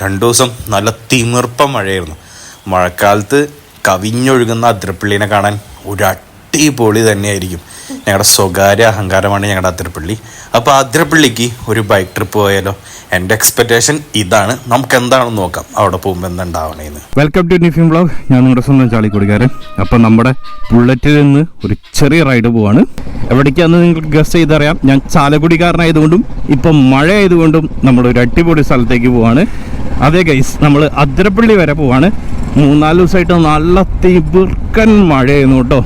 2 ദിവസം നല്ല തിമിർപ്പ മഴയായിരുന്നു. മഴക്കാലത്ത് കവിഞ്ഞൊഴുകുന്ന അതിരപ്പള്ളിനെ കാണാൻ ഒരു അടിപൊളി തന്നെയായിരിക്കും. ഞങ്ങളുടെ സ്വകാര്യ അഹങ്കാരമാണ് ഞങ്ങളുടെ അതിരപ്പള്ളി. അപ്പോൾ അതിരപ്പള്ളിക്ക് ഒരു ബൈക്ക് ട്രിപ്പ് പോയാലോ? എൻ്റെ എക്സ്പെക്റ്റേഷൻ ഇതാണ്. നമുക്ക് എന്താണെന്ന് നോക്കാം അവിടെ പോകുമ്പോൾ എന്തുണ്ടാവണേന്ന്. വെൽക്കം ടു നിഫിം വ്ലോഗ്. ഞാൻ നിങ്ങളുടെ സ്വന്തം ചാളിക്കുടിക്കാരൻ. അപ്പം നമ്മുടെ ബുള്ളറ്റിൽ നിന്ന് ഒരു ചെറിയ റൈഡ് പോവാണ്. എവിടേക്കാന്ന് നിങ്ങൾക്ക് ഗസ് ചെയ്തറിയാം. ഞാൻ ചാലക്കുടിക്കാരനായതുകൊണ്ടും ഇപ്പം മഴ ആയതുകൊണ്ടും നമ്മളൊരു അടിപൊളി സ്ഥലത്തേക്ക് പോവാണ്. അതെ ഗൈസ്, നമ്മൾ അതിരപ്പള്ളി വരെ പോവാണ്. 3-4 ദിവസമായിട്ട് നല്ല തിമിർക്കൻ മഴയായിരുന്നു കേട്ടോ.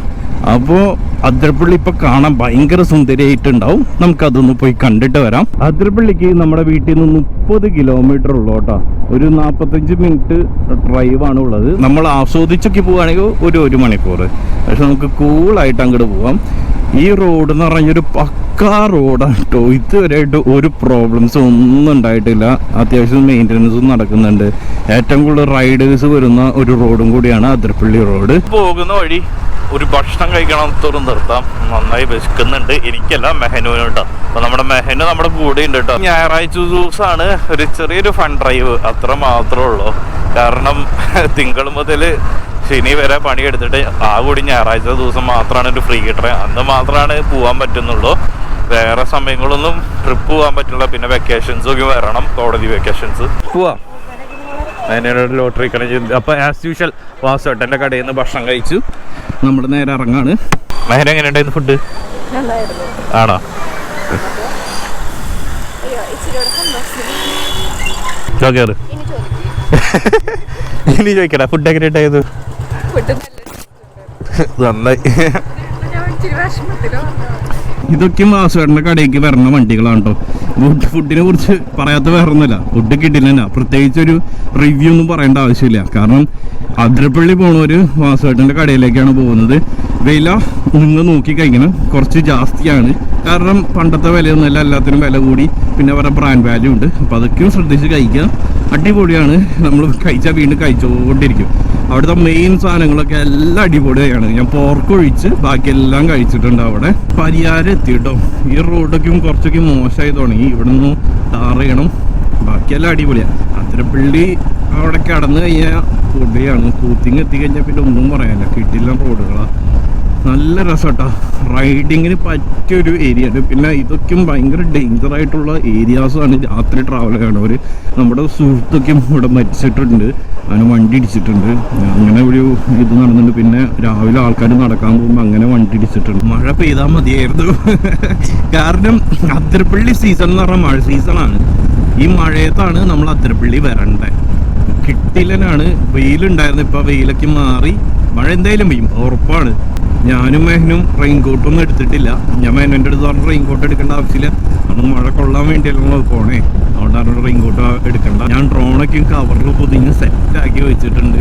അപ്പോൾ അതിരപ്പള്ളി ഇപ്പൊ കാണാൻ ഭയങ്കര സുന്ദരിയായിട്ടുണ്ടാവും. നമുക്കതൊന്ന് പോയി കണ്ടിട്ട് വരാം. അതിരപ്പള്ളിക്ക് നമ്മുടെ വീട്ടിൽ നിന്ന് 30 കിലോമീറ്റർ ഉള്ളു കേട്ടോ. ഒരു 45 മിനിറ്റ് ഡ്രൈവാണ് ഉള്ളത്. നമ്മൾ ആസ്വദിച്ചൊക്കെ പോവുകയാണെങ്കിൽ ഒരു മണിക്കൂർ. പക്ഷെ നമുക്ക് കൂളായിട്ട് അങ്ങോട്ട് പോവാം. ഈ റോഡ് എന്ന് പറഞ്ഞൊരു പക്കാ റോഡാണ് കേട്ടോ. ഇതുവരെയായിട്ട് ഒരു പ്രോബ്ലംസ് ഒന്നും ഉണ്ടായിട്ടില്ല. അത്യാവശ്യം മെയിൻ്റനൻസും നടക്കുന്നുണ്ട്. ഏറ്റവും കൂടുതൽ റൈഡേഴ്സ് വരുന്ന ഒരു റോഡും കൂടിയാണ് അതിരപ്പള്ളി റോഡ്. പോകുന്ന വഴി ഒരു ഭക്ഷണം കഴിക്കണം തോറും നിർത്താം. നന്നായി വിശക്കുന്നുണ്ട്. എനിക്കല്ല, മെഹനുവിന് കേട്ടോ. അപ്പൊ നമ്മുടെ മെഹനു നമ്മുടെ കൂടെ ഉണ്ട് കേട്ടോ. ഞായറാഴ്ച ദിവസമാണ് ഒരു ചെറിയൊരു ഫൺ ഡ്രൈവ്, അത്ര മാത്രമേ ഉള്ളൂ. കാരണം തിങ്കൾ മുതൽ ശനി വരെ പണിയെടുത്തിട്ട് ആ കൂടി ഞായറാഴ്ച ദിവസം മാത്രമാണ് ഒരു ഫ്രീ കിട്ടുന്നത്. അന്ന് മാത്രമാണ് പോകാൻ പറ്റുന്നുള്ളൂ. വേറെ സമയങ്ങളൊന്നും ട്രിപ്പ് പോകാൻ പറ്റില്ല. പിന്നെ വെക്കേഷൻസ് ഒക്കെ വരണം, കോടതി വെക്കേഷൻസ്. പോവാം. അതിനോട് ലോട്ടറി കണക്ക്. അപ്പോൾ ആസ് യൂഷ്വൽ വാസുവേട്ടൻ്റെ കടയിൽ നിന്ന് ഭക്ഷണം കഴിച്ചു. നമ്മൾ നേരെ ഇറങ്ങാണ്. മെഹന എങ്ങനെ ഉണ്ടായിരുന്നു ഫുഡ്? ആണോ? ചോദിക്കാറ് ഇനി ചോദിക്കടാ, ഫുഡ് എങ്ങനെ ഉണ്ടായത്? നന്നായി. ഇതൊക്കെ വാസുവേട്ടൻ്റെ കടയിലേക്ക് വരണ വണ്ടികളാണ് കേട്ടോ. ഫുഡിനെ കുറിച്ച് പറയാത്ത വേറെ ഒന്നുമില്ല. ഫുഡ് കിട്ടില്ല. പ്രത്യേകിച്ചൊരു റിവ്യൂ ഒന്നും പറയേണ്ട ആവശ്യമില്ല. കാരണം അതിരപ്പള്ളി പോണവര് വാസുവേട്ടൻ്റെ കടയിലേക്കാണ് പോകുന്നത്. വില നിങ്ങൾ നോക്കി കഴിക്കണം, കുറച്ച് ജാസ്തിയാണ്. കാരണം പണ്ടത്തെ വിലയൊന്നുമല്ല, എല്ലാത്തിനും വില കൂടി. പിന്നെ അവരുടെ ബ്രാൻഡ് വാല്യൂ ഉണ്ട്. അപ്പോൾ അതൊക്കെയും ശ്രദ്ധിച്ച് കഴിക്കുക. അടിപൊളിയാണ്. നമ്മൾ കഴിച്ചാൽ വീണ്ടും കഴിച്ചുകൊണ്ടിരിക്കും. അവിടുത്തെ മെയിൻ സാധനങ്ങളൊക്കെ എല്ലാം അടിപൊളിയാണ്. ഞാൻ പോർക്ക് ഒഴിച്ച് ബാക്കിയെല്ലാം കഴിച്ചിട്ടുണ്ട്. അവിടെ പരിയാരം എത്തി കേട്ടോ. ഈ റോഡൊക്കെ കുറച്ചൊക്കെ മോശമായി തുടങ്ങി. ഇവിടെ നിന്ന് ടാർ ചെയ്യണം. ബാക്കിയെല്ലാം അടിപൊളിയാണ്. അതിരപ്പള്ളി അവിടെ കടന്നു കഴിഞ്ഞാൽ പൊടിയാണ്. കൂത്തിങ് എത്തിക്കഴിഞ്ഞാൽ പിന്നെ ഒന്നും പറയാനില്ല. കിട്ടില്ല റോഡുകളാണ്. നല്ല രസമാട്ടോ. റൈഡിങ്ങിന് പറ്റിയൊരു ഏരിയ ആണ്. പിന്നെ ഇതൊക്കെയും ഭയങ്കര ഡേഞ്ചർ ആയിട്ടുള്ള ഏരിയാസാണ് രാത്രി ട്രാവൽ ചെയ്യണവർ. നമ്മുടെ സുഹൃത്തൊക്കെയും ഇവിടെ മരിച്ചിട്ടുണ്ട്. അങ്ങനെ വണ്ടി ഇടിച്ചിട്ടുണ്ട്. അങ്ങനെ ഒരു ഇത് നടന്നിട്ടുണ്ട്. പിന്നെ രാവിലെ ആൾക്കാർ നടക്കാൻ പോകുമ്പോൾ അങ്ങനെ വണ്ടി ഇടിച്ചിട്ടുണ്ട്. മഴ പെയ്താൽ മതിയായിരുന്നു. കാരണം അതിരപ്പള്ളി സീസൺ എന്ന് പറഞ്ഞാൽ മഴ സീസണാണ്. ഈ മഴയത്താണ് നമ്മൾ അതിരപ്പള്ളി വരണ്ടേ. കിട്ടില്ലനാണ്. വെയിലുണ്ടായിരുന്നു. ഇപ്പം വെയിലൊക്കെ മാറി. മഴ എന്തായാലും പെയ്യും, ഉറപ്പാണ്. ഞാനും മെഹനും റെയിൻകോട്ടൊന്നും എടുത്തിട്ടില്ല. ഞാൻ മെഹനൻ്റെ അടുത്ത് പറഞ്ഞ റെയിൻകോട്ട് എടുക്കേണ്ട ആവശ്യമില്ല. അന്ന് മഴ കൊള്ളാൻ വേണ്ടിയല്ലോ പോണേ. അതുകൊണ്ടാണ് റെയിൻകോട്ട് എടുക്കണ്ട. ഞാൻ ഡ്രോണൊക്കെ കവറിൽ പൊതിഞ്ഞ് സെറ്റാക്കി വെച്ചിട്ടുണ്ട്.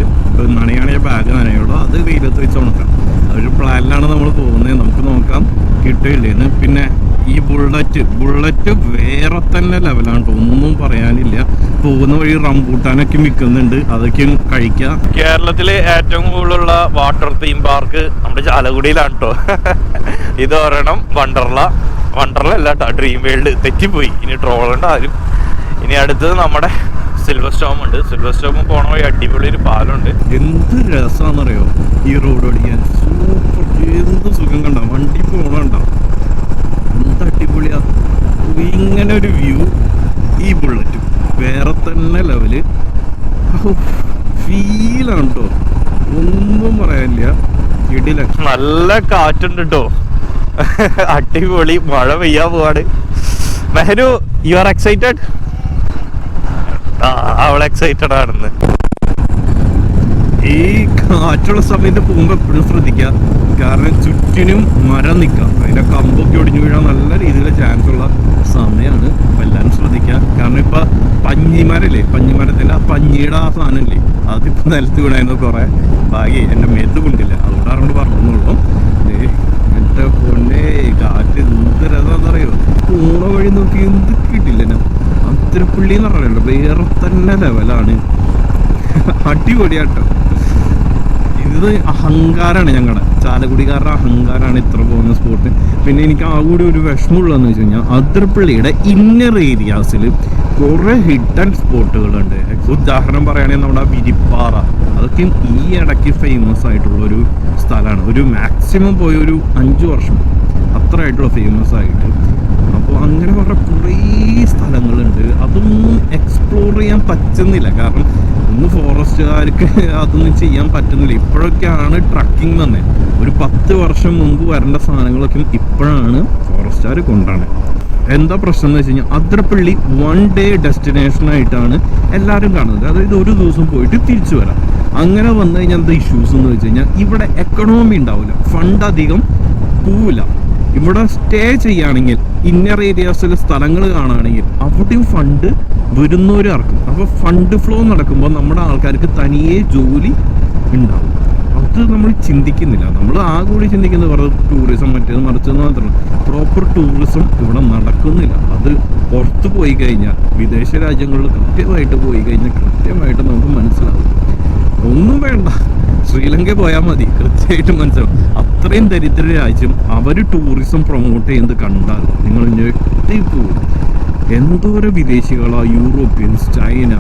നനയാണെങ്കിൽ ബാഗ് നനയുള്ളൂ. അത് വെയിലത്ത് വെച്ച് ഉണക്കാം. ഒരു പ്ലാനിലാണ് നമ്മൾ പോകുന്നത്. നമുക്ക് നോക്കാം കിട്ടില്ലേന്ന്. പിന്നെ ഈ ബുള്ളറ്റ് വേറെ തന്നെ ലെവലാണ്. ഒന്നും പറയാനില്ല. പോകുന്ന വഴി റംബൂട്ടാനൊക്കെ വിൽക്കുന്നുണ്ട്. അതൊക്കെ കഴിക്കാം. കേരളത്തിലെ ഏറ്റവും കൂടുതലുള്ള വാട്ടർ തീം പാർക്ക് നമ്മുടെ ചാലക്കുടിയിലാണ് കേട്ടോ. ഇത് ഒരെണ്ണം വണ്ടർല അല്ല കേട്ടോ, ഡ്രീം വേൾഡ്. തെറ്റിപ്പോയി. ഇനി ട്രോളുണ്ട് ആരും. ഇനി അടുത്തത് നമ്മുടെ സിൽവർ സ്റ്റോം ഉണ്ട്. സിൽവർ സ്റ്റോം പോണ വഴി അടിപൊളി ഒരു പാലമുണ്ട്. എന്ത് രസമാണെന്നറിയോ ഈ റോഡ് ഓടിക്കാൻ. സൂപ്പർ. എന്ത് സുഖം കണ്ട വണ്ടി പോണണ്ട. എന്ത് അടിപൊളിയാ. ഇങ്ങനെ ഒരു വ്യൂ. ഈ ബുള്ളറ്റും വേറെ തന്നെ ലെവല്. ഫീലാണ് കേട്ടോ. ഒന്നും പറയാനില്ല. ഇടില. നല്ല കാറ്റുണ്ട് കേട്ടോ. അടിപൊളി. മഴ പെയ്യാൻ പോവാണ്. മെഹനു, യു ആർ എക്സൈറ്റഡ്? അവൾ എക്സൈറ്റഡ് ആണെന്ന്. ഈ കാറ്റുള്ള സമയത്ത് പോകുമ്പോൾ എപ്പോഴും ശ്രദ്ധിക്കുക. കാരണം ചുറ്റിനും മരം നിൽക്കാം. അതിൻ്റെ കമ്പൊക്കെ ഒടിഞ്ഞു വീഴാൻ നല്ല രീതിയിൽ ചാൻസ് ഉള്ള സമയമാണ്. അപ്പം എല്ലാവരും ശ്രദ്ധിക്കുക. കാരണം ഇപ്പം പഞ്ഞിമരല്ലേ, പഞ്ഞിമരത്തിൻ്റെ ആ പഞ്ഞിയുടെ ആ സാധനമില്ലേ, അതിപ്പോൾ നിലത്ത് വീണായിരുന്നു. കുറേ ഭാഗ്യം എൻ്റെ മേത്ത് കൊണ്ടില്ല. അതുകൊണ്ട് അറിഞ്ഞോണ്ട് പറഞ്ഞോളൂ. എൻ്റെ പൊന്നെ കാറ്റ് എന്ത് രസമാണെന്നറിയോ. പോണ വഴി നോക്കി എന്ത് കിട്ടില്ല. അതിരപ്പള്ളി എന്ന് പറയുന്നത് വേറെ തന്നെ ലെവലാണ്. അടിപൊളിയാട്ടോ. ഇത് അഹങ്കാരമാണ്, ഞങ്ങളുടെ ചാലക്കുടിക്കാരുടെ അഹങ്കാരമാണ് ഇത്ര പോകുന്ന സ്പോട്ട്. പിന്നെ എനിക്ക് ആ കൂടി ഒരു വിഷമമുള്ളതെന്ന് വെച്ച് കഴിഞ്ഞാൽ അതിരപ്പള്ളിയുടെ ഇന്നർ ഏരിയാസിൽ കുറേ ഹിഡൻ സ്പോട്ടുകളുണ്ട്. ഉദാഹരണം പറയുകയാണെങ്കിൽ നമ്മുടെ വിരിപ്പാറ, അതൊക്കെ ഈ ഇടയ്ക്ക് ഫേമസ് ആയിട്ടുള്ളൊരു സ്ഥലമാണ്. ഒരു മാക്സിമം പോയ ഒരു 5 വർഷം അത്ര ആയിട്ടുള്ള ഫേമസ് ആയിട്ട്. അപ്പോൾ അങ്ങനെ പറഞ്ഞ കുറേ സ്ഥലങ്ങളുണ്ട്. അതൊന്നും എക്സ്പ്ലോർ ചെയ്യാൻ പറ്റുന്നില്ല. കാരണം ഒന്ന് ഫോറസ്റ്റുകാർക്ക് അതൊന്നും ചെയ്യാൻ പറ്റുന്നില്ല. ഇപ്പോഴൊക്കെയാണ് ട്രക്കിംഗ് തന്നെ. ഒരു 10 വർഷം മുമ്പ് വരേണ്ട സാധനങ്ങളൊക്കെ ഇപ്പോഴാണ് ഫോറസ്റ്റുകാർ കൊണ്ടാണ്. എന്താ പ്രശ്നം എന്ന് വെച്ച് കഴിഞ്ഞാൽ അതിരപ്പള്ളി 1 ഡേ ഡെസ്റ്റിനേഷനായിട്ടാണ് എല്ലാവരും കാണുന്നത്. അതായത് ഒരു ദിവസം പോയിട്ട് തിരിച്ചു വരാം. അങ്ങനെ വന്നു കഴിഞ്ഞാൽ എന്താ ഇഷ്യൂസ് എന്ന് വെച്ച് കഴിഞ്ഞാൽ ഇവിടെ എക്കണോമി ഉണ്ടാവില്ല, ഫണ്ട് അധികം പോവില്ല. ഇവിടെ സ്റ്റേ ചെയ്യുകയാണെങ്കിൽ ഇന്നർ ഏരിയാസിൽ സ്ഥലങ്ങൾ കാണുകയാണെങ്കിൽ അവിടെയും ഫണ്ട് വരുന്നവർ ഇറക്കും. അപ്പോൾ ഫണ്ട് ഫ്ലോ നടക്കുമ്പോൾ നമ്മുടെ ആൾക്കാർക്ക് തനിയെ ജോലി ഉണ്ടാവും. അത് നമ്മൾ ചിന്തിക്കുന്നില്ല. നമ്മൾ ആ കൂടി ചിന്തിക്കുന്നത് വെറുതെ ടൂറിസം മറ്റേത് മറിച്ചെന്ന് മാത്രമല്ല, പ്രോപ്പർ ടൂറിസം ഇവിടെ നടക്കുന്നില്ല. അത് പുറത്ത് പോയി കഴിഞ്ഞാൽ, വിദേശ രാജ്യങ്ങളിൽ കൃത്യമായിട്ട് പോയി കഴിഞ്ഞാൽ കൃത്യമായിട്ട് നമുക്ക് മനസ്സിലാവും. ഒന്നും വേണ്ട, ശ്രീലങ്ക പോയാൽ മതി, കൃത്യമായിട്ട് മനസ്സിലാവും. അത്രയും ദരിദ്ര രാജ്യം അവർ ടൂറിസം പ്രൊമോട്ട് ചെയ്യുന്നത് കണ്ടാൽ നിങ്ങൾ ഞെട്ടിപ്പോകും. എന്തോരം വിദേശികളാ, യൂറോപ്യൻസ്, ചൈന,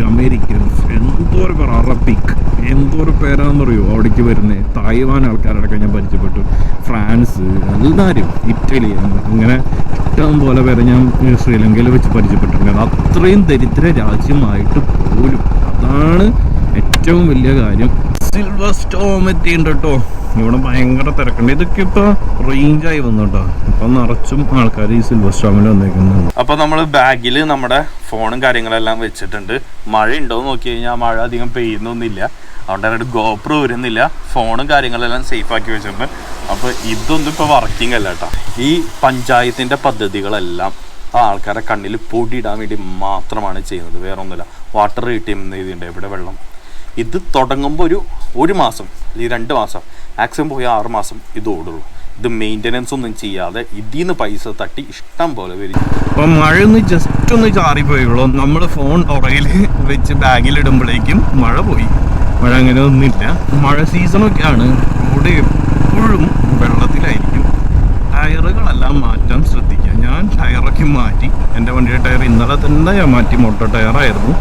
അമേരിക്കൻസ്, എന്തോരം പേർ, അറബിക്, എന്തോരം പേരാണെന്നറിയോ അവിടേക്ക് വരുന്നത്. തായ്വാൻ ആൾക്കാരടക്കം ഞാൻ പരിചയപ്പെട്ടു, ഫ്രാൻസ്, എല്ലാവരും, ഇറ്റലി, അങ്ങനെ ഇഷ്ടം പോലെ പേരെ ഞാൻ ശ്രീലങ്കയിൽ വെച്ച് പരിചയപ്പെട്ടിട്ടുണ്ട്. അത്രയും ദരിദ്ര രാജ്യമായിട്ട് പോലും അതാണ് ഏറ്റവും വലിയ കാര്യം. സിൽവർ സ്റ്റോം എത്തിയിട്ടുണ്ട് കേട്ടോ. ഇവിടെ ഭയങ്കര തിരക്കുണ്ട്. ഇതൊക്കെ ഇപ്പൊ റേഞ്ചായി വന്നു കേട്ടോ. ഇപ്പൊ നിറച്ചും ആൾക്കാർ ഈ സിൽവർ സ്റ്റോമിൽ വന്നേക്കുന്നുണ്ട്. അപ്പൊ നമ്മൾ ബാഗിൽ നമ്മുടെ ഫോണും കാര്യങ്ങളെല്ലാം വെച്ചിട്ടുണ്ട്. മഴ ഉണ്ടോ എന്ന് നോക്കി കഴിഞ്ഞാൽ മഴ അധികം പെയ്യുന്നൊന്നുമില്ല. അതുകൊണ്ട് ഗോപ്രോ വരുന്നില്ല. ഫോണും കാര്യങ്ങളെല്ലാം സേഫ് ആക്കി വെച്ചിട്ടുണ്ട്. അപ്പോൾ ഇതൊന്നും ഇപ്പോൾ വർക്കിംഗ് അല്ല കേട്ടോ. ഈ പഞ്ചായത്തിൻ്റെ പദ്ധതികളെല്ലാം ആ ആൾക്കാരെ കണ്ണിൽ പൊടിയിടാൻ വേണ്ടി മാത്രമാണ് ചെയ്യുന്നത്, വേറെ ഒന്നുമില്ല. വാട്ടർ കിട്ടിയെന്ന് എഴുതിയിട്ടുണ്ട് ഇവിടെ വെള്ളം. ഇത് തുടങ്ങുമ്പോൾ ഒരു മാസം അല്ലെങ്കിൽ 2 മാസം, മാക്സിമം പോയി 6 മാസം ഇത് ഓടുള്ളൂ. ഇത് മെയിൻ്റനൻസ് ഒന്നും ചെയ്യാതെ ഇതിൽ നിന്ന് പൈസ തട്ടി ഇഷ്ടം പോലെ വരും. അപ്പം മഴ ഒന്ന് ജസ്റ്റ് ഒന്ന് ചാറിപ്പോയുള്ളൂ. നമ്മൾ ഫോൺ ഉറയിൽ വെച്ച് ബാഗിലിടുമ്പോഴേക്കും മഴ പോയി. മഴ അങ്ങനെ ഒന്നുമില്ല. മഴ സീസണൊക്കെയാണ്. റോഡ് എപ്പോഴും വെള്ളത്തിലായിരിക്കും. ടയറുകളെല്ലാം മാറ്റാൻ ശ്രദ്ധിക്കുക. ഞാൻ ടയറൊക്കെ മാറ്റി. എൻ്റെ വണ്ടിയുടെ ടയർ ഇന്നലെ തന്നെ ഞാൻ മാറ്റി. മോട്ടോർ ടയറായിരുന്നു.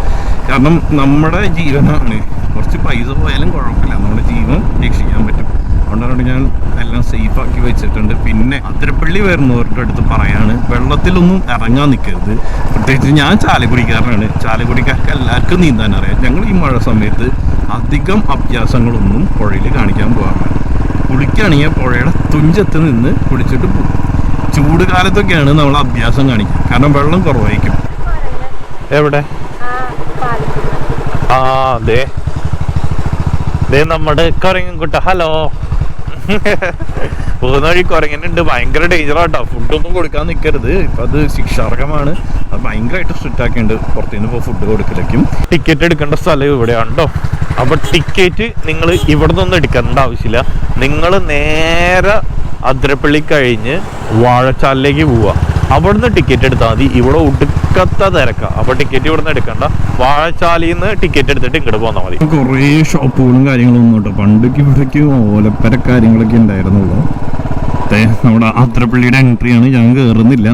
കാരണം നമ്മുടെ ജീവനാണ്. കുറച്ച് പൈസ പോയാലും കുഴപ്പമില്ല, നമ്മുടെ ജീവൻ രക്ഷിക്കാൻ പറ്റും. അതുകൊണ്ടാണ് ഞാൻ എല്ലാം സേഫാക്കി വെച്ചിട്ടുണ്ട്. പിന്നെ അതിരപ്പള്ളി വരുന്നവരുടെ അടുത്ത് പറയാണ്, വെള്ളത്തിലൊന്നും ഇറങ്ങാൻ നിൽക്കരുത്. പ്രത്യേകിച്ച് ഞാൻ ചാലക്കുടിക്കാരനാണ്. ചാലക്കുടിക്കാർക്ക് എല്ലാവർക്കും നീന്താൻ അറിയാം. ഞങ്ങൾ ഈ മഴ സമയത്ത് അധികം അഭ്യാസങ്ങളൊന്നും പുഴയിൽ കാണിക്കാൻ പോകാറില്ല. കുളിക്കുകയാണെങ്കിൽ പുഴയുടെ തുഞ്ചത്ത് നിന്ന് കുളിച്ചിട്ട് പോകും. ചൂട് കാലത്തൊക്കെയാണ് നമ്മൾ അഭ്യാസം കാണിക്കുക. കാരണം വെള്ളം കുറവായിരിക്കും. എവിടെ? ആ അതെ, നമ്മുടെ കുരങ്ങൻകുട്ട. ഹലോ. പോകുന്ന വഴി കുരങ്ങനുണ്ട്. ഭയങ്കര ഡേഞ്ചറാട്ടോ. ഫുഡൊന്നും കൊടുക്കാൻ നിൽക്കരുത്. ഇപ്പം അത് ശിക്ഷാർഹമാണ്. അത് ഭയങ്കരമായിട്ട് സ്ട്രിക്റ്റ് ആക്കിയുണ്ട്. പുറത്തുനിന്ന് ഇപ്പോൾ ഫുഡ് കൊടുക്കലേക്കും. ടിക്കറ്റ് എടുക്കേണ്ട സ്ഥലം ഇവിടെയാണ് കേട്ടോ. അപ്പോൾ ടിക്കറ്റ് നിങ്ങൾ ഇവിടെ നിന്നൊന്നും എടുക്കേണ്ട ആവശ്യമില്ല. നിങ്ങൾ നേരെ അതിരപ്പള്ളി കഴിഞ്ഞ് വാഴച്ചാലിലേക്ക് പോവുക. അവിടുന്ന് ടിക്കറ്റ് എടുത്താൽ മതി. ഇവിടെ ഒടുക്കത്തെ തിരക്കാം. അപ്പോൾ ടിക്കറ്റ് ഇവിടെ നിന്ന് എടുക്കണ്ട. വാഴച്ചാലിൽ നിന്ന് ടിക്കറ്റ് എടുത്തിട്ട് ഇങ്ങോട്ട് പോന്നാൽ മതി. കുറേ ഷോപ്പുകളും കാര്യങ്ങളൊന്നും കേട്ടോ. പണ്ടൊക്കെ ഇവിടേക്ക് ഓലപ്പര കാര്യങ്ങളൊക്കെ ഉണ്ടായിരുന്നുള്ളൂ. നമ്മുടെ അതിരപ്പള്ളിയുടെ എൻട്രിയാണ്. ഞാൻ കയറുന്നില്ല.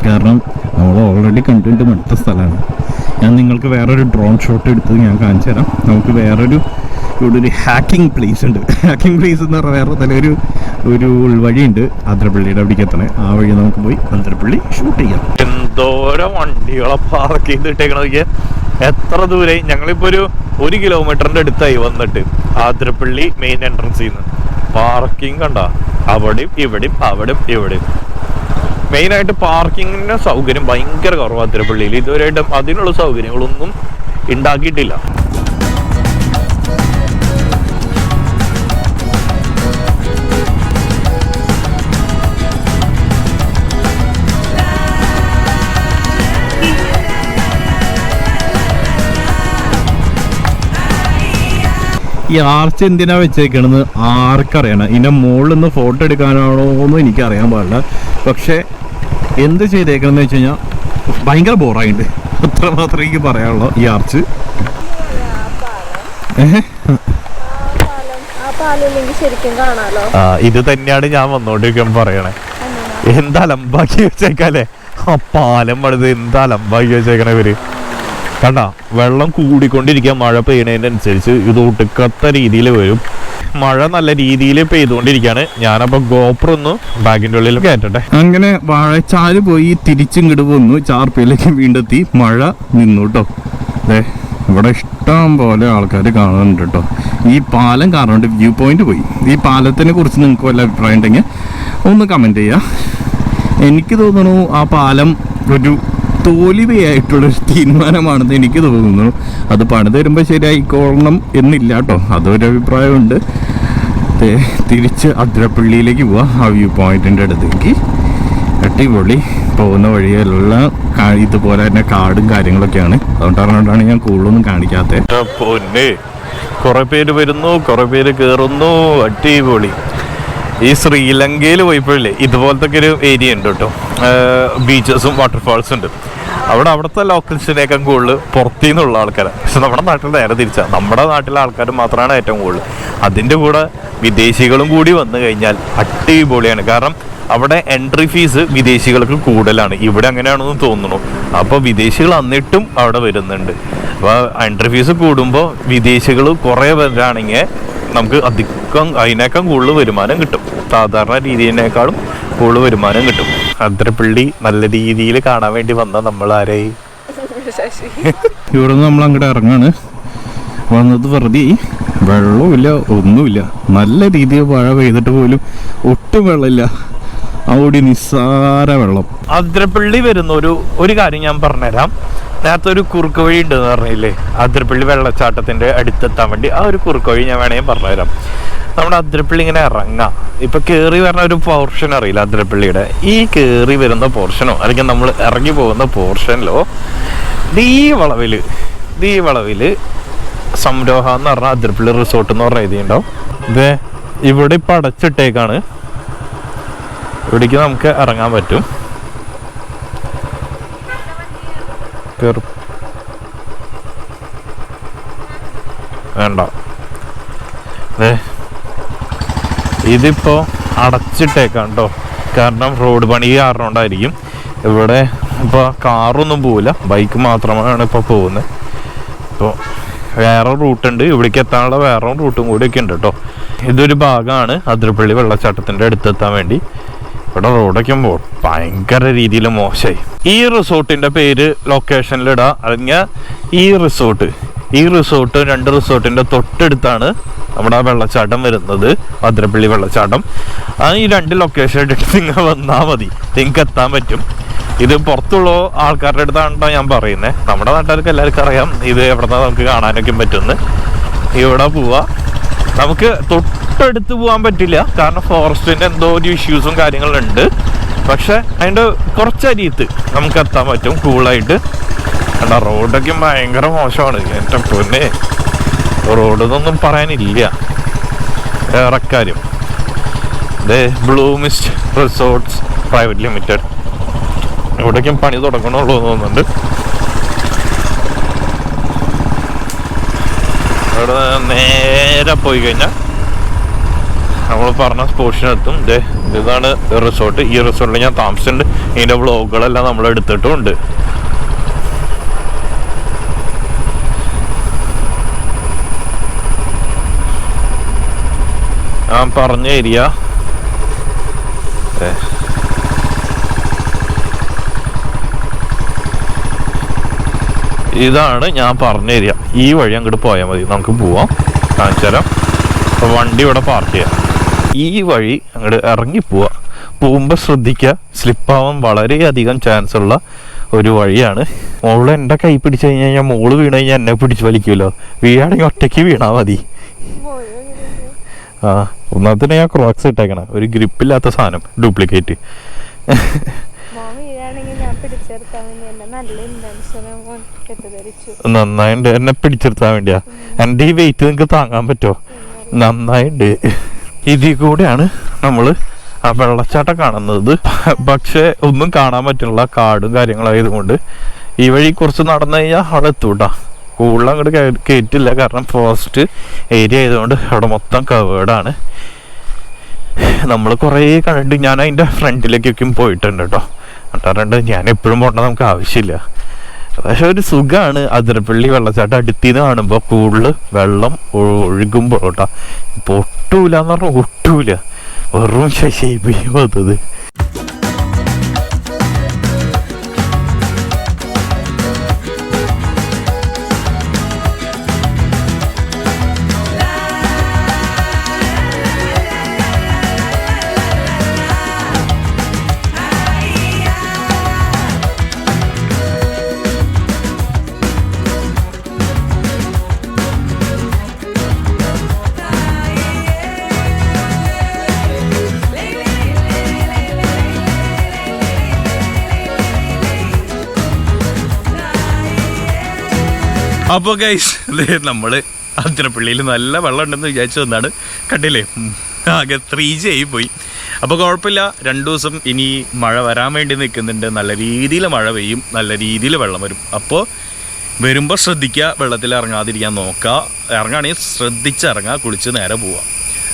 കാരണം നമ്മൾ ഓൾറെഡി കണ്ടിട്ട് മറ്റു സ്ഥലമാണ്. ഞാൻ നിങ്ങൾക്ക് വേറൊരു ഡ്രോൺ ഷോട്ട് എടുത്തത് ഞാൻ കാണിച്ചു തരാം. നമുക്ക് വേറൊരു ഇവിടെ ഒരു ഹാക്കിംഗ് പ്ലേസ് ഉണ്ട്. ഹാക്കിംഗ് പ്ലേസ് എന്ന് പറഞ്ഞാൽ വേറെ തന്നെ ഒരു ഉൾവഴിയുണ്ട് അതിരപ്പള്ളിയുടെ അവിടേക്ക് എത്തണേ. ആ വഴി നമുക്ക് പോയി അതിരപ്പള്ളി ഷൂട്ട് ചെയ്യാം. എന്തോരം വണ്ടികളെ പാർക്ക് ചെയ്തിട്ടേക്കണതൊക്കെ. എത്ര ദൂരെ. ഞങ്ങളിപ്പോൾ ഒരു കിലോമീറ്ററിൻ്റെ അടുത്തായി വന്നിട്ട് അതിരപ്പള്ളി മെയിൻ എൻട്രൻസിൽ നിന്ന്. പാർക്കിംഗ് കണ്ട അവിടെയും ഇവിടെയും അവിടെയും ഇവിടെയും. മെയിനായിട്ട് പാർക്കിങ്ങിൻ്റെ സൗകര്യം ഭയങ്കര കുറവാണ് അതിരപ്പള്ളിയിൽ. ഇതുവരെയായിട്ടും അതിനുള്ള സൗകര്യങ്ങളൊന്നും ഉണ്ടാക്കിയിട്ടില്ല. ഈ ആർച്ച് എന്തിനാ വെച്ചേക്കണെന്ന് ആർക്കറിയണം. ഇതിൻ്റെ മുകളിൽ നിന്ന് ഫോട്ടോ എടുക്കാനാണോ എന്ന് എനിക്കറിയാൻ പാടില്ല. പക്ഷേ എന്ത് ചെയ്തേക്കണമെന്ന് വെച്ച് കഴിഞ്ഞാൽ ഭയങ്കര ബോറായിട്ടുണ്ട്. അത്ര മാത്രമേ എനിക്ക് പറയാനുള്ളൂ. ഈ ആർച്ച് ശരിക്കും കാണാലോ. ഇത് തന്നെയാണ് ഞാൻ വന്നോണ്ടിരിക്കാൻ പറയണേ. എന്താ അലമ്പാക്കി വെച്ചേക്കാല്ലേ ആ പാലം പണിത്, എന്താ അലമ്പാക്കി വെച്ചേക്കണ ഇവര്. കണ്ട വെള്ളം കൂടിക്കൊണ്ടിരിക്കുക, മഴ പെയ്യണതിനനുസരിച്ച് ഇത് ഒടുക്കത്ത രീതിയിൽ വരും. മഴ നല്ല രീതിയിൽ പെയ്തുകൊണ്ടിരിക്കുകയാണ്. ഞാനപ്പോൾ ഗോപ്ര ഒന്ന് ബാഗിൻ്റെ ഉള്ളിൽ കയറ്റട്ടെ. അങ്ങനെ വാഴച്ചാല് പോയി തിരിച്ചിങ്ങോട്ട് വന്നു, ചാർപ്പയിലേക്ക് വീണ്ടെത്തി. മഴ നിന്നു കേട്ടോ. അതെ, ഇവിടെ ഇഷ്ടം പോലെ ആൾക്കാർ കാണുന്നുണ്ട് കേട്ടോ. ഈ പാലം കാണുന്നുണ്ട്, വ്യൂ പോയിന്റ് പോയി. ഈ പാലത്തിനെ കുറിച്ച് നിങ്ങൾക്ക് വല്ല അഭിപ്രായം ഉണ്ടെങ്കിൽ ഒന്ന് കമൻറ്റ് ചെയ്യുക. എനിക്ക് തോന്നുന്നു ആ പാലം ഒരു തോൽവിയായിട്ടുള്ളൊരു തീരുമാനമാണെന്ന് എനിക്ക് തോന്നുന്നു. അത് പണിത് വരുമ്പോൾ ശരിയായിക്കോളണം എന്നില്ല കേട്ടോ, അതൊരു അഭിപ്രായമുണ്ട്. തിരിച്ച് അതിരപ്പള്ളിയിലേക്ക് പോവാം, ആ വ്യൂ പോയിന്റിൻ്റെ അടുത്തേക്ക്. അടിപൊളി. പോകുന്ന വഴിയെല്ലാം ഇതുപോലെ തന്നെ കാടും കാര്യങ്ങളൊക്കെയാണ്. അതുകൊണ്ടാണ് ഞാൻ കൂടുതലൊന്നും കാണിക്കാത്തത്. പൊന്നെ, കുറെ പേര് വരുന്നു, കുറെ പേര് കയറുന്നു. അടിപൊളി. ഈ ശ്രീലങ്കയിൽ പോയപ്പോഴല്ലേ ഇതുപോലത്തെ ഒരു ഏരിയ ഉണ്ട് കേട്ടോ. ബീച്ചസും വാട്ടർഫാൾസും ഉണ്ട്. അവിടുത്തെ ലോക്കൽസിനേക്കാൾ കൂടുതൽ പുറത്തു നിന്നുള്ള ആൾക്കാരാണ്. പക്ഷെ നമ്മുടെ നാട്ടിൽ നേരെ തിരിച്ചാണ്. നമ്മുടെ നാട്ടിലെ ആൾക്കാർ മാത്രമാണ് ഏറ്റവും കൂടുതൽ. അതിൻ്റെ കൂടെ വിദേശികളും കൂടി വന്നു കഴിഞ്ഞാൽ അടിപൊളിയാണ്. കാരണം അവിടെ എൻട്രി ഫീസ് വിദേശികൾക്ക് കൂടുതലാണ്. ഇവിടെ അങ്ങനെയാണെന്ന് തോന്നുന്നു. അപ്പോൾ വിദേശികൾ എന്നിട്ടും അവിടെ വരുന്നുണ്ട്. അപ്പോൾ എൻട്രി ഫീസ് കൂടുമ്പോൾ വിദേശികൾ കുറേ പേരാണെങ്കിൽ നമുക്ക് അധികം അതിനേക്കാൾ കൂടുതൽ വരുമാനം കിട്ടും. സാധാരണ രീതിയിനേക്കാളും കൂടുതൽ വരുമാനം കിട്ടും. അതിരപ്പള്ളി നല്ല രീതിയിൽ കാണാൻ വേണ്ടി വന്ന നമ്മൾ ആരെയും ഇവിടെ നിന്ന് നമ്മൾ അങ്ങോട്ട് ഇറങ്ങാണ്. വന്നത് വെറുതെ വെള്ളമില്ല, ഒന്നുമില്ല. നല്ല രീതിയിൽ മഴ പെയ്തിട്ട് പോലും ഒട്ടും വെള്ളമില്ല. അവിടെ നിസ്സാര വെള്ളം. അതിരപ്പള്ളി വരുന്ന ഒരു കാര്യം ഞാൻ പറഞ്ഞുതരാം. നേരത്തെ ഒരു കുറുക്ക് വഴി ഉണ്ടെന്ന് പറഞ്ഞില്ലേ, അതിരപ്പള്ളി വെള്ളച്ചാട്ടത്തിന്റെ അടുത്തെത്താൻ വേണ്ടി. ആ ഒരു കുറുക്ക് വഴി ഞാൻ വേണമെങ്കിൽ പറഞ്ഞുതരാം. നമ്മുടെ അതിരപ്പള്ളി ഇങ്ങനെ ഇറങ്ങാം. ഇപ്പൊ കയറി വരുന്ന ഒരു പോർഷൻ അറിയില്ല അതിരപ്പള്ളിയുടെ. ഈ കയറി വരുന്ന പോർഷനോ അല്ലെങ്കിൽ നമ്മൾ ഇറങ്ങി പോകുന്ന പോർഷനിലോ ഈ വളവില് സംരോഹ എന്ന് പറഞ്ഞാൽ അതിരപ്പള്ളി റിസോർട്ട് എന്ന് പറഞ്ഞ എഴുതിയുണ്ടാവും. ഇത് ഇവിടെ ഇപ്പൊ അടച്ചിട്ടേക്കാണ്. ഇവിടേക്ക് നമുക്ക് ഇറങ്ങാൻ പറ്റും. വേണ്ട, ഇതിപ്പോ അടച്ചിട്ടേക്കാം കേട്ടോ. കാരണം റോഡ് പണി കാരണമുണ്ടായിരിക്കും. ഇവിടെ ഇപ്പൊ കാറൊന്നും പോവില്ല, ബൈക്ക് മാത്രമാണ് ഇപ്പൊ പോകുന്നത്. ഇപ്പോൾ വേറെ റൂട്ടുണ്ട്, ഇവിടേക്ക് എത്താനുള്ള വേറെ റൂട്ടും കൂടിയൊക്കെ ഉണ്ട് കേട്ടോ. ഇതൊരു ഭാഗമാണ് അതിരപ്പള്ളി വെള്ളച്ചാട്ടത്തിന്റെ അടുത്തെത്താൻ വേണ്ടി. ഇവിടെ റോഡൊക്കെ ഭയങ്കര രീതിയിൽ മോശമായി. ഈ റിസോർട്ടിന്റെ പേര് ലൊക്കേഷനിലിടാം. അല്ലെങ്കിൽ ഈ റിസോർട്ട് 2 റിസോർട്ടിന്റെ തൊട്ടടുത്താണ് നമ്മുടെ വെള്ളച്ചാട്ടം വരുന്നത്, അതിരപ്പള്ളി വെള്ളച്ചാട്ടം. ഈ 2 ലൊക്കേഷൻ ഇട്ടിട്ട് നിങ്ങൾ വന്നാൽ മതി, നിങ്ങൾക്ക് എത്താൻ പറ്റും. ഇത് പുറത്തുള്ള ആൾക്കാരുടെ അടുത്താണ് ഞാൻ പറയുന്നത്. നമ്മുടെ നാട്ടുകാർക്ക് എല്ലാവർക്കും അറിയാം ഇത് എവിടെന്നാ നമുക്ക് കാണാനൊക്കെ പറ്റുമെന്ന്. ഇവിടെ പോവാ. നമുക്ക് തൊട്ടടുത്ത് പോകാൻ പറ്റില്ല, കാരണം ഫോറസ്റ്റിന്റെ എന്തോ ഒരു ഇഷ്യൂസും കാര്യങ്ങളുണ്ട്. പക്ഷെ അതിൻ്റെ കുറച്ചരിയത്ത് നമുക്ക് എത്താൻ പറ്റും കൂളായിട്ട്. കണ്ടാ റോഡൊക്കെ ഭയങ്കര മോശമാണ്. എൻ്റെ പൊന്നെ, റോഡൊന്നും പറയാനില്ല. വേറെ കാര്യം, Blue Mist Resorts Private Limited. ഇവിടേക്കും പണി തുടങ്ങണുള്ളൂ എന്ന് തോന്നുന്നുണ്ട്. അവിടെ നേരെ പോയി കഴിഞ്ഞാൽ നമ്മൾ പറഞ്ഞ പോർഷനെത്തും. ഇതാണ് റിസോർട്ട്. ഈ റിസോർട്ടിൽ ഞാൻ താമസിച്ചിട്ടുണ്ട്. ഇതിൻ്റെ വ്ളോഗുകളെല്ലാം നമ്മൾ എടുത്തിട്ടുമുണ്ട്. ഞാൻ പറഞ്ഞ ഏരിയ ഇതാണ്. ഞാൻ പറഞ്ഞ ഏരിയ. ഈ വഴി അങ്ങോട്ട് പോയാൽ മതി, നമുക്ക് പോവാം. കാണിച്ചു തരാം. അപ്പോൾ വണ്ടി ഇവിടെ പാർക്ക് ചെയ്യാം. ഈ വഴി അങ്ങോട്ട് ഇറങ്ങി പോവാ. പോകുമ്പോൾ ശ്രദ്ധിക്കുക, സ്ലിപ്പാവാൻ വളരെയധികം ചാൻസ് ഉള്ള ഒരു വഴിയാണ്. മോള് എൻ്റെ കൈ പിടിച്ചു കഴിഞ്ഞാൽ മോള് വീണ് കഴിഞ്ഞാൽ എന്നെ പിടിച്ച് വലിക്കുമല്ലോ. വീഴാണെങ്കിൽ ഒറ്റയ്ക്ക് വീണാൽ മതി. ഒന്നാമത്തെ ഞാൻ ക്രോക്സ് ഇട്ടേക്കണം, ഒരു ഗ്രിപ്പില്ലാത്ത സാധനം, ഡ്യൂപ്ലിക്കേറ്റ്. നന്നായിണ്ട്. എന്നെ പിടിച്ചെടുത്താൻ വേണ്ടിയാ. എൻ്റെ ഈ വെയിറ്റ് നിങ്ങൾക്ക് താങ്ങാൻ പറ്റുമോ? നന്നായിണ്ട്. ഇതിൽ കൂടെയാണ് നമ്മള് ആ വെള്ളച്ചാട്ടം കാണുന്നത്. പക്ഷെ ഒന്നും കാണാൻ പറ്റുള്ള കാടും കാര്യങ്ങളായതുകൊണ്ട് ഈ വഴി കുറച്ച് നടന്നു കഴിഞ്ഞാൽ അവിടെ എത്തൂട്ടാ. കൂടുതൽ അങ്ങോട്ട് കയറ്റില്ല, കാരണം ഫോറസ്റ്റ് ഏരിയ ആയതുകൊണ്ട് അവിടെ മൊത്തം കവേർഡാണ്. നമ്മൾ കുറേ കണ്ടിട്ട് ഞാൻ അതിൻ്റെ ഫ്രണ്ടിലേക്കൊക്കെ പോയിട്ടുണ്ട് കേട്ടോ. എന്നിട്ടുണ്ട് ഞാൻ എപ്പോഴും പോകേണ്ട നമുക്ക് ആവശ്യമില്ല. പക്ഷെ ഒരു സുഖമാണ് അതിരപ്പള്ളി വെള്ളച്ചാട്ടം അടുത്തിന്ന് കാണുമ്പോൾ. കൂടുതൽ വെള്ളം ഒഴുകുമ്പോൾ കേട്ടോ, ഇപ്പോൾ ഒട്ടൂല എന്ന് പറഞ്ഞാൽ ഒട്ടൂല, വെറും ശശിപ്പോയി വന്നത്. അപ്പോൾ ഗൈസ് നമ്മൾ അതിരപ്പള്ളിയിൽ നല്ല വെള്ളം ഉണ്ടെന്ന് വിചാരിച്ചു വന്നാണ്. കണ്ടില്ലേ, ആകെ 3G ആയി പോയി. അപ്പോൾ കുഴപ്പമില്ല, 2 ദിവസം ഇനി മഴ വരാൻ വേണ്ടി നിൽക്കുന്നുണ്ട്. നല്ല രീതിയിൽ മഴ പെയ്യും, നല്ല രീതിയിൽ വെള്ളം വരും. അപ്പോൾ വരുമ്പോൾ ശ്രദ്ധിക്കുക, വെള്ളത്തിൽ ഇറങ്ങാതിരിക്കാൻ നോക്കുക. ഇറങ്ങുകയാണെങ്കിൽ ശ്രദ്ധിച്ചിറങ്ങുക, കുളിച്ച് നേരെ പോവുക.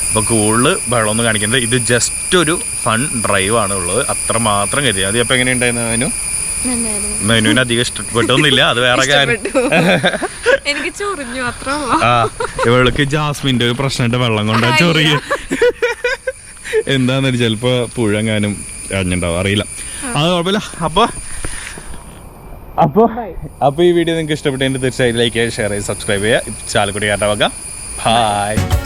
അപ്പോൾ കൂടുതൽ വെള്ളമൊന്നും കാണിക്കുന്നത്, ഇത് ജസ്റ്റ് ഒരു ഫൺ ഡ്രൈവാണ് ഉള്ളത്, അത്ര മാത്രം കരുതി. അത് അപ്പോൾ എങ്ങനെയുണ്ടായിരുന്നു? മെനുവിന് അധികം ഇഷ്ടപ്പെട്ടൊന്നുമില്ല, അത് വേറെ കാര്യം. എനിക്ക് ചൊറിഞ്ഞു അത്ര. ഇവൾക്ക് ജാസ്മിന്റെ ഒരു പ്രശ്നമായിട്ട് വെള്ളം കൊണ്ടാ ചൊറിയ. എന്താന്ന് ചിലപ്പോ പുഴങ്ങാനും കഴിഞ്ഞിട്ടുണ്ടാവും, അറിയില്ല. അത് കുഴപ്പമില്ല. അപ്പൊ ഈ വീഡിയോ നിങ്ങൾക്ക് ഇഷ്ടപ്പെട്ടെങ്കിൽ തീർച്ചയായും ലൈക്ക് ചെയ്യുക, ഷെയർ ചെയ്യുക, സബ്സ്ക്രൈബ് ചെയ്യുക. ചാലക്കുടി കാട്ടാവാക്കാം. ബായ്.